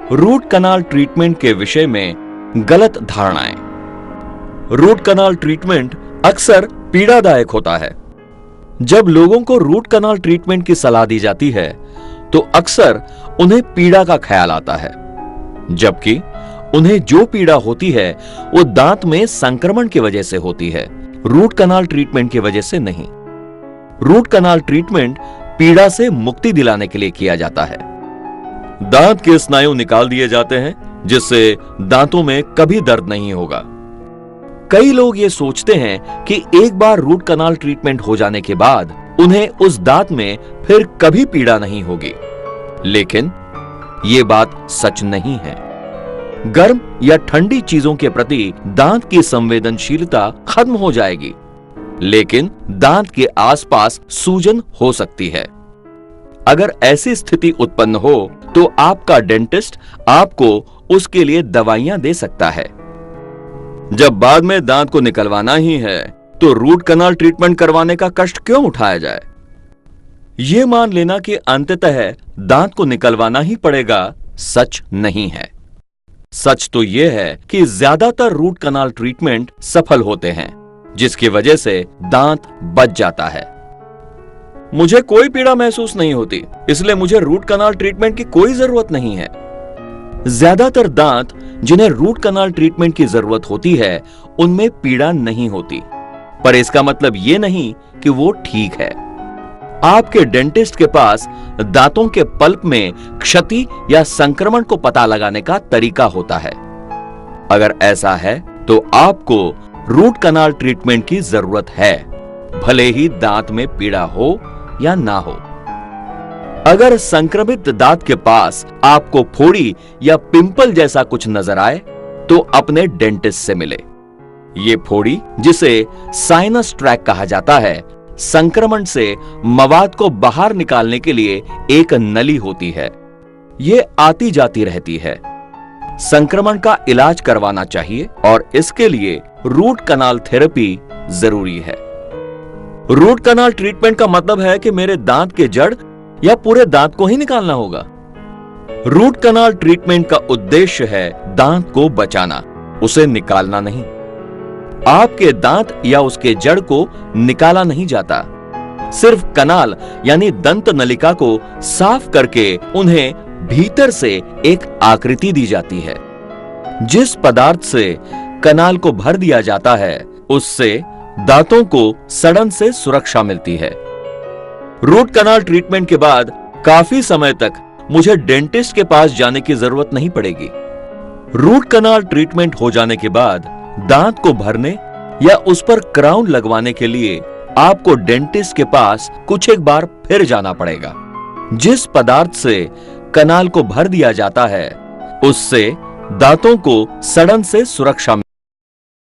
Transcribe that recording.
Root canal treatment के विषय में गलत धारणाएं। रूट कनाल ट्रीटमेंट अक्सर पीड़ादायक होता है। जब लोगों को रूट कनाल ट्रीटमेंट की सलाह दी जाती है तो अक्सर उन्हें पीड़ा का ख्याल आता है, जबकि उन्हें जो पीड़ा होती है वो दांत में संक्रमण की वजह से होती है, रूट कनाल ट्रीटमेंट की वजह से नहीं। रूट कनाल ट्रीटमेंट पीड़ा से मुक्ति दिलाने के लिए किया जाता है। दांत के स्नायु निकाल दिए जाते हैं जिससे दांतों में कभी दर्द नहीं होगा। कई लोग ये सोचते हैं कि एक बार रूट कनाल ट्रीटमेंट हो जाने के बाद उन्हें उस दांत में फिर कभी पीड़ा नहीं होगी, लेकिन ये बात सच नहीं है। गर्म या ठंडी चीजों के प्रति दांत की संवेदनशीलता खत्म हो जाएगी, लेकिन दांत के आसपास सूजन हो सकती है। अगर ऐसी स्थिति उत्पन्न हो तो आपका डेंटिस्ट आपको उसके लिए दवाइयां दे सकता है। जब बाद में दांत को निकलवाना ही है तो रूट कनाल ट्रीटमेंट करवाने का कष्ट क्यों उठाया जाए? यह मान लेना कि अंततः दांत को निकलवाना ही पड़ेगा सच नहीं है। सच तो यह है कि ज्यादातर रूट कनाल ट्रीटमेंट सफल होते हैं, जिसकी वजह से दांत बच जाता है। मुझे कोई पीड़ा महसूस नहीं होती, इसलिए मुझे रूट कनाल ट्रीटमेंट की कोई जरूरत नहीं है। ज्यादातर दांत जिन्हें रूट कनाल ट्रीटमेंट की जरूरत होती है उनमें पीड़ा नहीं होती, पर इसका मतलब यह नहीं कि वो ठीक है। आपके डेंटिस्ट के पास दांतों के पल्प में क्षति या संक्रमण को पता लगाने का तरीका होता है। अगर ऐसा है तो आपको रूट कनाल ट्रीटमेंट की जरूरत है, भले ही दांत में पीड़ा हो या ना हो। अगर संक्रमित दांत के पास आपको फोड़ी या पिंपल जैसा कुछ नजर आए तो अपने डेंटिस्ट से मिले। ये फोड़ी, जिसे साइनस ट्रैक कहा जाता है, संक्रमण से मवाद को बाहर निकालने के लिए एक नली होती है। ये आती जाती रहती है। संक्रमण का इलाज करवाना चाहिए और इसके लिए रूट कनाल थेरेपी जरूरी है। रूट कनाल ट्रीटमेंट का मतलब है कि मेरे दांत के जड़ या पूरे दांत को ही निकालना होगा। रूट कनाल ट्रीटमेंट का उद्देश्य है दांत को बचाना, उसे निकालना नहीं। आपके दांत या उसके जड़ को निकाला नहीं जाता, सिर्फ कनाल यानी दंत नलिका को साफ करके उन्हें भीतर से एक आकृति दी जाती है। जिस पदार्थ से कनाल को भर दिया जाता है उससे दांतों को सड़न से सुरक्षा मिलती है। रूट कनाल ट्रीटमेंट के बाद काफी समय तक मुझे डेंटिस्ट के पास जाने की जरूरत नहीं पड़ेगी। रूट कनाल ट्रीटमेंट हो जाने के बाद दांत को भरने या उस पर क्राउन लगवाने के लिए आपको डेंटिस्ट के पास कुछ एक बार फिर जाना पड़ेगा। जिस पदार्थ से कनाल को भर दिया जाता है उससे दांतों को सड़न से सुरक्षा